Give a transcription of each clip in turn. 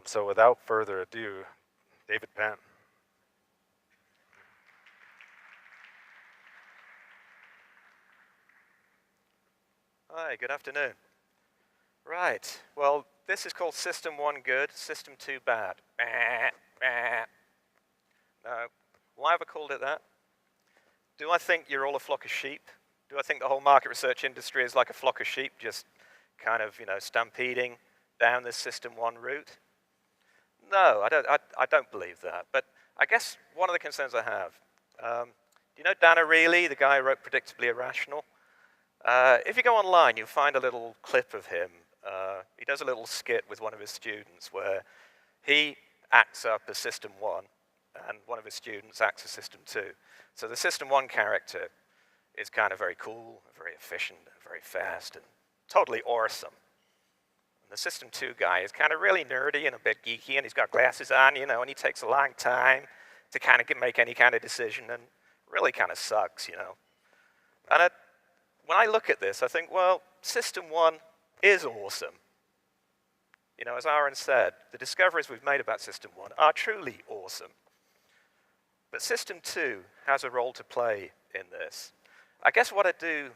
So without further ado, David Penn. Hi, good afternoon. Right, well, this is called System 1 good, System 2 bad. Now, why have I called it that? Do I think you're all a flock of sheep? Do I think the whole market research industry is like a flock of sheep just kind of, stampeding down this System 1 route? No, I don't believe that. But I guess one of the concerns I have, do you know Dan Ariely, the guy who wrote Predictably Irrational? If you go online, you'll find a little clip of him. He does a little skit with one of his students where he acts up as System 1, and one of his students acts as System 2. So the System 1 character is kind of very cool, very efficient, and very fast, and totally awesome. And the System 2 guy is kind of really nerdy and a bit geeky, and he's got glasses on, and he takes a long time to kind of make any kind of decision, and really kind of sucks. And when I look at this, I think, well, System 1 is awesome. As Aaron said, the discoveries we've made about System 1 are truly awesome. But System 2 has a role to play in this. I guess what I do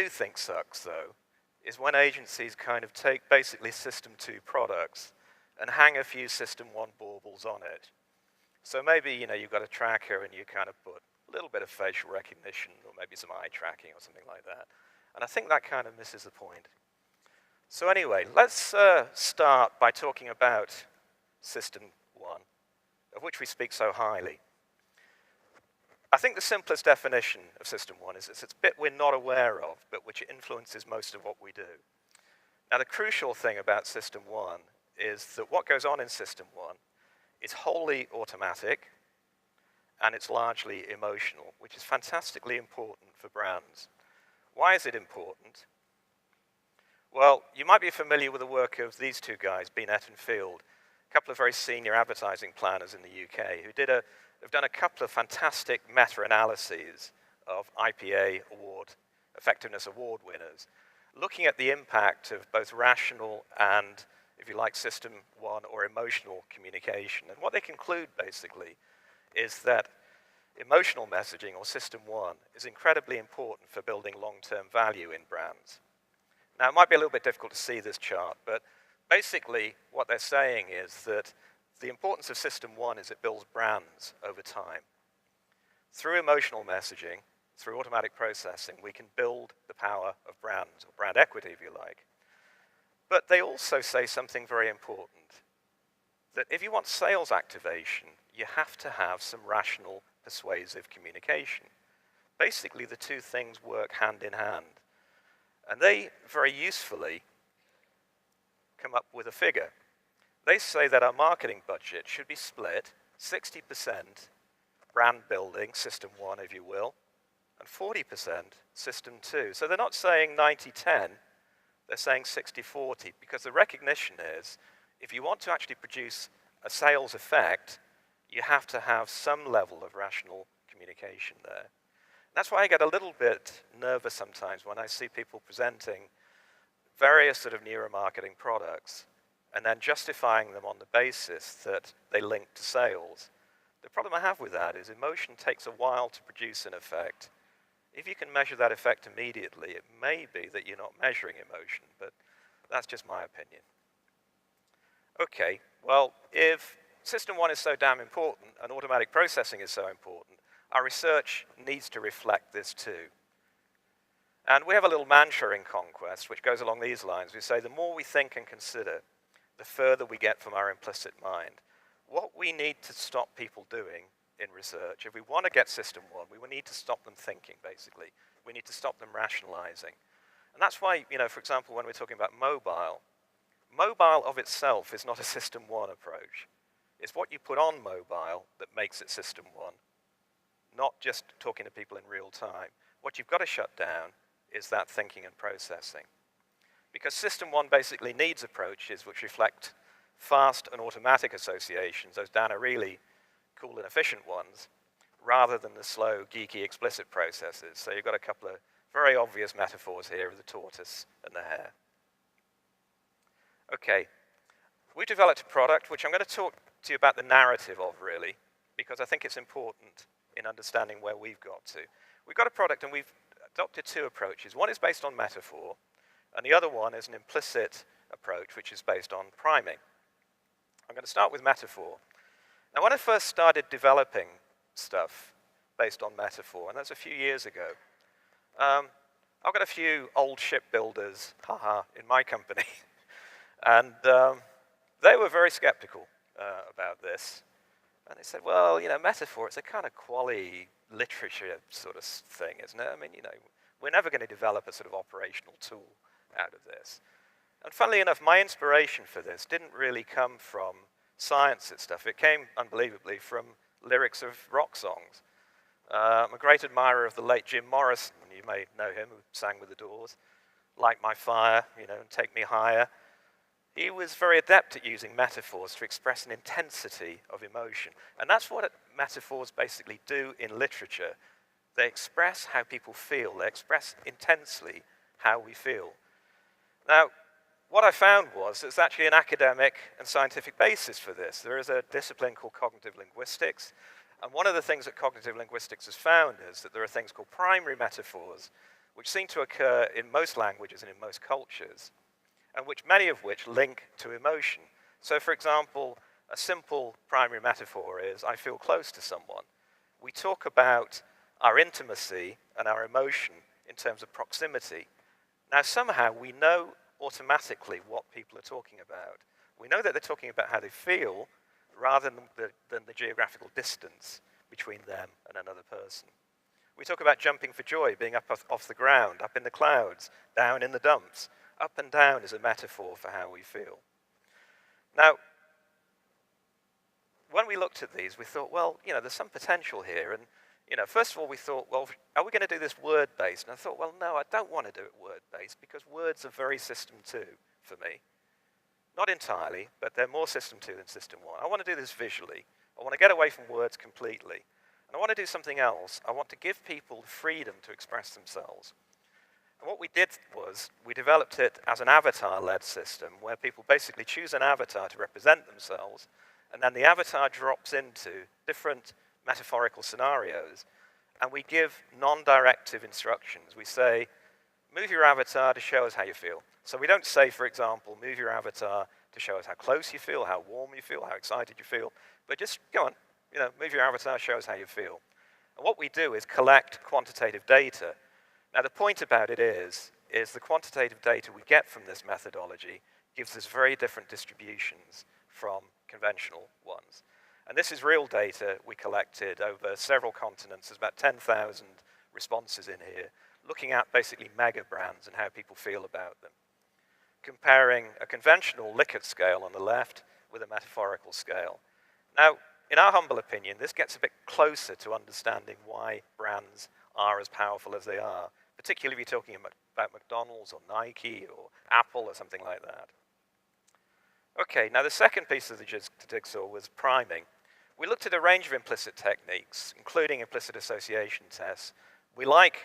think sucks, though, is when agencies kind of take basically System 2 products and hang a few System 1 baubles on it. So maybe, you've got a tracker and you kind of put a little bit of facial recognition or maybe some eye tracking or something like that. And I think that kind of misses the point. So anyway, let's start by talking about System 1, of which we speak so highly. I think the simplest definition of System 1 is it's a bit we're not aware of, but which influences most of what we do. Now, the crucial thing about System 1 is that what goes on in System 1 is wholly automatic, and it's largely emotional, which is fantastically important for brands. Why is it important? Well, you might be familiar with the work of these two guys, Binet and Field, a couple of very senior advertising planners in the UK, who have done a couple of fantastic meta-analyses of IPA effectiveness award winners, looking at the impact of both rational and, if you like, System 1 or emotional communication. And what they conclude, basically, is that emotional messaging, or System 1, is incredibly important for building long-term value in brands. Now, it might be a little bit difficult to see this chart, but basically what they're saying is that the importance of System 1 is it builds brands over time. Through emotional messaging, through automatic processing, we can build the power of brands, or brand equity, if you like. But they also say something very important, that if you want sales activation, you have to have some rational, persuasive communication. Basically, the two things work hand in hand. And they very usefully come up with a figure. They say that our marketing budget should be split 60% brand building, System 1, if you will, and 40% System 2. So they're not saying 90-10, they're saying 60-40, because the recognition is if you want to actually produce a sales effect, you have to have some level of rational communication there. That's why I get a little bit nervous sometimes when I see people presenting various sort of neuromarketing products and then justifying them on the basis that they link to sales. The problem I have with that is emotion takes a while to produce an effect. If you can measure that effect immediately, it may be that you're not measuring emotion, but that's just my opinion. Okay, well, if System 1 is so damn important and automatic processing is so important, our research needs to reflect this too. And we have a little mantra in Conquest which goes along these lines. We say the more we think and consider, the further we get from our implicit mind. What we need to stop people doing in research, if we want to get System 1, we will need to stop them thinking, basically. We need to stop them rationalizing. And that's why, for example, when we're talking about mobile of itself is not a System 1 approach. It's what you put on mobile that makes it System 1. Not just talking to people in real time. What you've got to shut down is that thinking and processing. Because System 1 basically needs approaches which reflect fast and automatic associations, those Dan Ariely cool and efficient ones, rather than the slow, geeky, explicit processes. So you've got a couple of very obvious metaphors here of the tortoise and the hare. Okay, we developed a product which I'm going to talk to you about the narrative of, really, because I think it's important in understanding where we've got to. We've got a product and we've adopted two approaches. One is based on metaphor, and the other one is an implicit approach, which is based on priming. I'm going to start with metaphor. Now, when I first started developing stuff based on metaphor, and that's a few years ago, I've got a few old shipbuilders, in my company, and they were very skeptical about this. And they said, well, metaphor, it's a kind of quali literature sort of thing, isn't it? I mean, we're never going to develop a sort of operational tool out of this. And funnily enough, my inspiration for this didn't really come from science and stuff. It came, unbelievably, from lyrics of rock songs. I'm a great admirer of the late Jim Morrison. You may know him, who sang with the Doors. Light My Fire, and Take Me Higher. He was very adept at using metaphors to express an intensity of emotion. And that's what metaphors basically do in literature. They express how people feel. They express intensely how we feel. Now, what I found was there's actually an academic and scientific basis for this. There is a discipline called cognitive linguistics. And one of the things that cognitive linguistics has found is that there are things called primary metaphors, which seem to occur in most languages and in most cultures, and many of which link to emotion. So, for example, a simple primary metaphor is, I feel close to someone. We talk about our intimacy and our emotion in terms of proximity. Now, somehow we know automatically what people are talking about. We know that they're talking about how they feel rather than the geographical distance between them and another person. We talk about jumping for joy, being up off the ground, up in the clouds, down in the dumps. Up and down is a metaphor for how we feel. Now, when we looked at these, we thought, well, there's some potential here. And, first of all, we thought, well, are we going to do this word-based? And I thought, well, no, I don't want to do it word-based because words are very system 2 for me. Not entirely, but they're more system 2 than system 1. I want to do this visually. I want to get away from words completely. And I want to do something else. I want to give people the freedom to express themselves. And what we did was we developed it as an avatar-led system where people basically choose an avatar to represent themselves, and then the avatar drops into different metaphorical scenarios, and we give non-directive instructions. We say, move your avatar to show us how you feel. So we don't say, for example, move your avatar to show us how close you feel, how warm you feel, how excited you feel, but just go on, move your avatar, show us how you feel. And what we do is collect quantitative data. Now, the point about it is the quantitative data we get from this methodology gives us very different distributions from conventional ones. And this is real data we collected over several continents. There's about 10,000 responses in here, looking at basically mega brands and how people feel about them. Comparing a conventional Likert scale on the left with a metaphorical scale. Now, in our humble opinion, this gets a bit closer to understanding why brands are as powerful as they are, particularly if you're talking about McDonald's or Nike or Apple or something like that. Okay, now the second piece of the jigsaw was priming. We looked at a range of implicit techniques, including implicit association tests. We like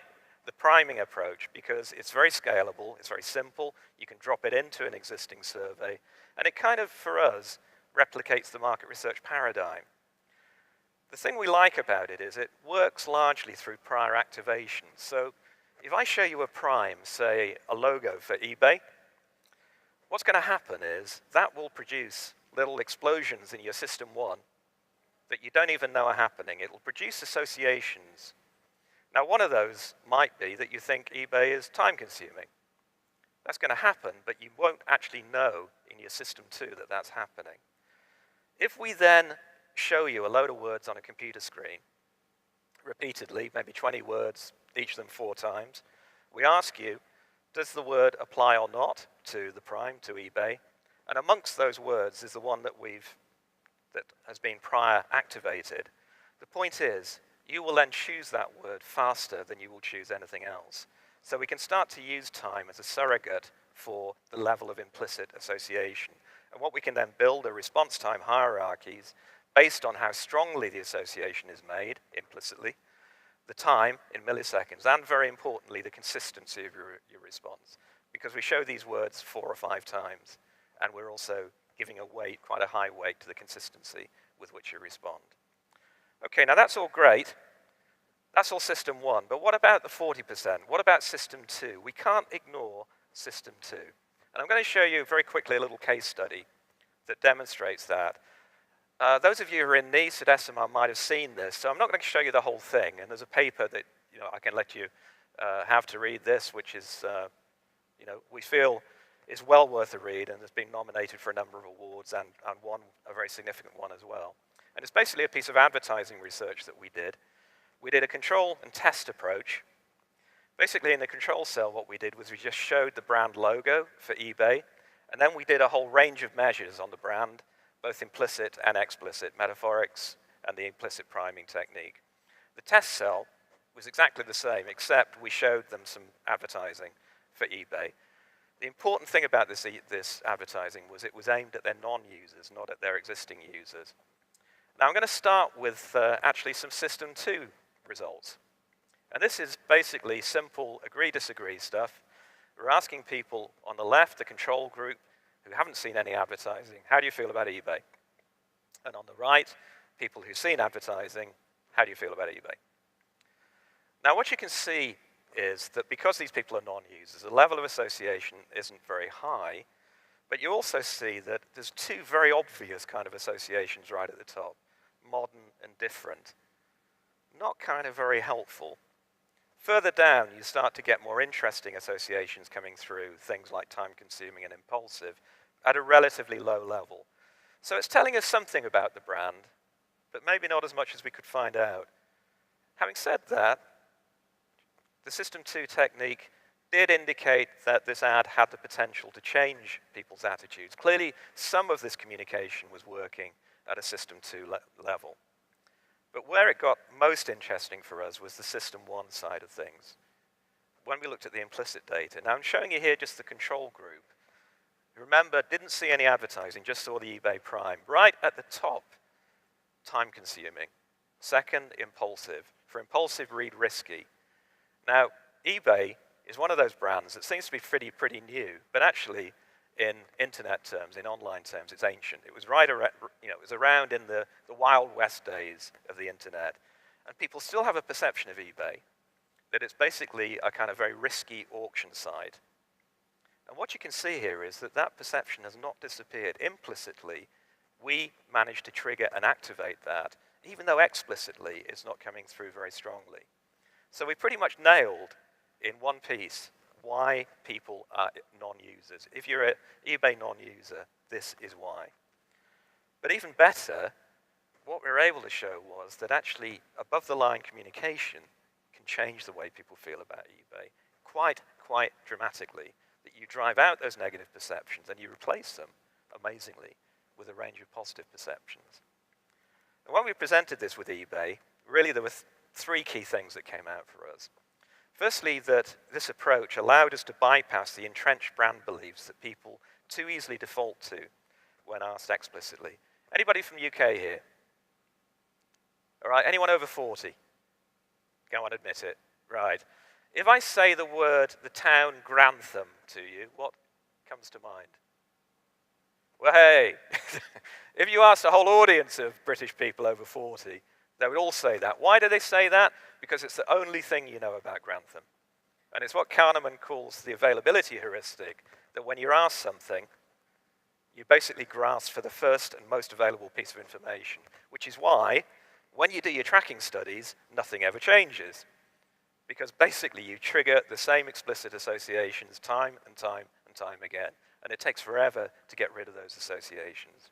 the priming approach because it's very scalable, it's very simple, you can drop it into an existing survey, and it kind of, for us, replicates the market research paradigm. The thing we like about it is it works largely through prior activation. So if I show you a prime, say a logo for eBay, what's going to happen is that will produce little explosions in your system 1 that you don't even know are happening. It will produce associations. Now, one of those might be that you think eBay is time-consuming. That's going to happen, but you won't actually know in your system 2 that that's happening. If we then show you a load of words on a computer screen, repeatedly, maybe 20 words, each of them 4 times, we ask you, does the word apply or not to the prime, to eBay? And amongst those words is the one that has been prior activated. The point is, you will then choose that word faster than you will choose anything else. So we can start to use time as a surrogate for the level of implicit association. And what we can then build are response time hierarchies based on how strongly the association is made implicitly, the time in milliseconds, and very importantly, the consistency of your response. Because we show these words 4 or 5 times, and we're also giving a weight, quite a high weight to the consistency with which you respond. Okay, now that's all great. That's all system 1, but what about the 40%? What about system 2? We can't ignore system 2. And I'm going to show you very quickly a little case study that demonstrates that. Those of you who are in Nice at SMR might have seen this, so I'm not going to show you the whole thing, and there's a paper that I can let you have to read this, which is, we feel is well worth a read and has been nominated for a number of awards and won a very significant one as well. And it's basically a piece of advertising research that we did. We did a control and test approach. Basically, in the control cell, what we did was we just showed the brand logo for eBay, and then we did a whole range of measures on the brand, both implicit and explicit, metaphorics and the implicit priming technique. The test cell was exactly the same, except we showed them some advertising for eBay. The important thing about this advertising was it was aimed at their non-users, not at their existing users. Now I'm going to start with actually some system 2 results. And this is basically simple agree-disagree stuff. We're asking people on the left, the control group, who haven't seen any advertising, how do you feel about eBay? And on the right, people who've seen advertising, how do you feel about eBay? Now what you can see is that because these people are non-users, the level of association isn't very high, but you also see that there's 2 very obvious kind of associations right at the top, modern and different. Not kind of very helpful. Further down, you start to get more interesting associations coming through, things like time-consuming and impulsive, at a relatively low level. So it's telling us something about the brand, but maybe not as much as we could find out. Having said that, the System 2 technique did indicate that this ad had the potential to change people's attitudes. Clearly, some of this communication was working at a System 2 level. But where it got most interesting for us was the System 1 side of things, when we looked at the implicit data. Now, I'm showing you here just the control group. Remember, didn't see any advertising, just saw the eBay Prime. Right at the top, time-consuming. Second, impulsive. For impulsive, read risky. Now, eBay is one of those brands that seems to be pretty new, but actually, in internet terms, in online terms, it's ancient. It was it was around in the Wild West days of the internet, and people still have a perception of eBay that it's basically a kind of very risky auction site. And what you can see here is that that perception has not disappeared. Implicitly, we managed to trigger and activate that, even though explicitly it's not coming through very strongly. So we pretty much nailed in one piece why people are non-users. If you're an eBay non-user, this is why. But even better, what we were able to show was that actually above-the-line communication can change the way people feel about eBay quite dramatically, that you drive out those negative perceptions and you replace them, amazingly, with a range of positive perceptions. And when we presented this with eBay, really there were 3 key things that came out for us. Firstly, that this approach allowed us to bypass the entrenched brand beliefs that people too easily default to when asked explicitly. Anybody from the UK here? All right, anyone over 40? Go on, admit it. Right. If I say the town Grantham to you, what comes to mind? Well, hey, if you asked a whole audience of British people over 40, they would all say that. Why do they say that? Because it's the only thing you know about Grantham. And it's what Kahneman calls the availability heuristic, that when you're asked something, you basically grasp for the first and most available piece of information, which is why, when you do your tracking studies, nothing ever changes. Because basically you trigger the same explicit associations time and time and time again. And it takes forever to get rid of those associations.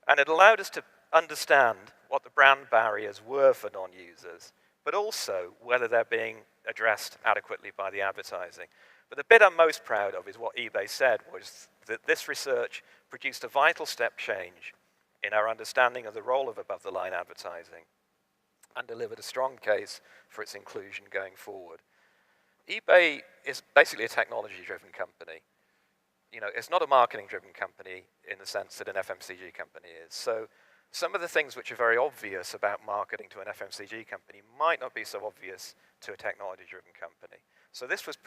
And it allowed us to understand what the brand barriers were for non-users, but also whether they're being addressed adequately by the advertising. But the bit I'm most proud of is what eBay said was that this research produced a vital step change in our understanding of the role of above-the-line advertising and delivered a strong case for its inclusion going forward. eBay is basically a technology-driven company. It's not a marketing-driven company in the sense that an FMCG company is. So some of the things which are very obvious about marketing to an FMCG company might not be so obvious to a technology-driven company. So this was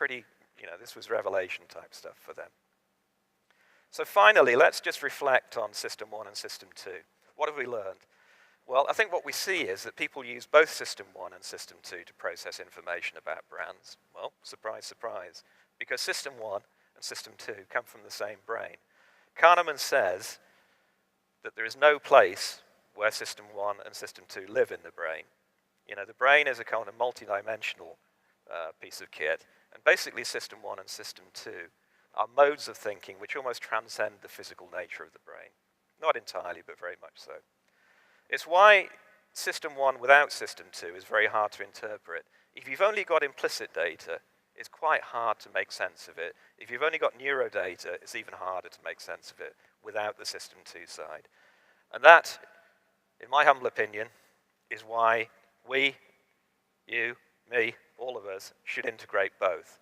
this was revelation type stuff for them. So finally, let's just reflect on System 1 and System 2. What have we learned? Well, I think what we see is that people use both System 1 and System 2 to process information about brands. Well, surprise, surprise, because System 1 and System 2 come from the same brain. Kahneman says that there is no place where System 1 and System 2 live in the brain. You know, the brain is a kind of multidimensional piece of kit, and basically System 1 and System 2 are modes of thinking which almost transcend the physical nature of the brain. Not entirely, but very much so. It's why System 1 without System 2 is very hard to interpret. If you've only got implicit data, it's quite hard to make sense of it. If you've only got neurodata, it's even harder to make sense of it without the System 2 side. And that, in my humble opinion, is why we, you, me, all of us, should integrate both.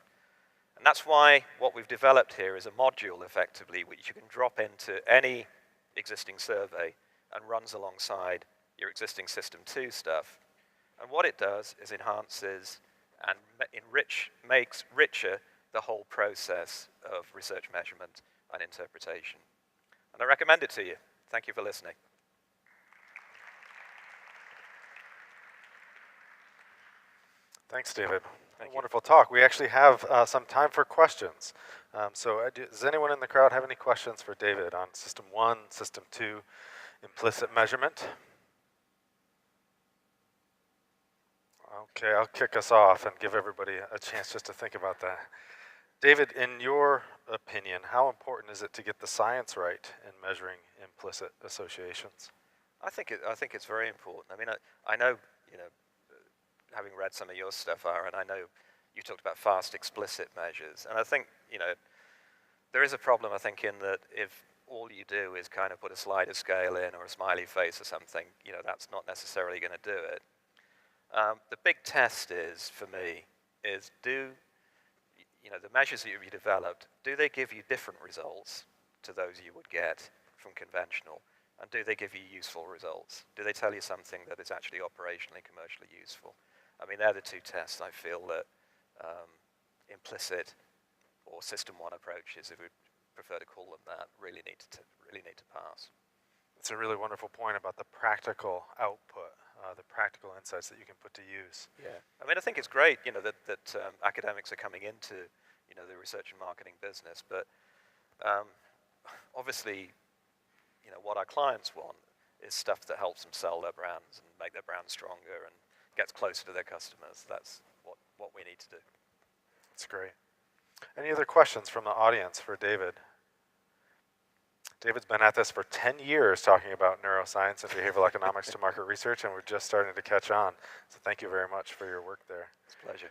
And that's why what we've developed here is a module, effectively, which you can drop into any existing survey and runs alongside your existing System 2 stuff. And what it does is enhances and makes richer the whole process of research measurement and interpretation. And I recommend it to you. Thank you for listening. Thanks, David. Wonderful talk. We actually have some time for questions. Does anyone in the crowd have any questions for David on System 1, System 2, implicit measurement? Okay, I'll kick us off and give everybody a chance just to think about that. David, in your opinion, how important is it to get the science right in measuring implicit associations? I think it's very important. I mean, I know, you know, having read some of your stuff, Aaron, I know you talked about fast explicit measures, and I think, you know, there is a problem, I think, in that if all you do is kind of put a slider scale in or a smiley face or something, you know, that's not necessarily going to do it. The big test is, for me, is the measures that you've developed, do they give you different results to those you would get from conventional? And do they give you useful results? Do they tell you something that is actually operationally, commercially useful? I mean, they're the two tests I feel that implicit or System 1 approaches, if we prefer to call them that, really need to pass. It's a really wonderful point about the practical output, the practical insights that you can put to use. Yeah, I mean, I think it's great, you know, that academics are coming into, you know, the research and marketing business, but obviously, you know, what our clients want is stuff that helps them sell their brands and make their brands stronger and gets closer to their customers. That's what we need to do. That's great. Any other questions from the audience for David? David's been at this for 10 years talking about neuroscience and behavioral economics to market research, and we're just starting to catch on. So thank you very much for your work there. It's a pleasure.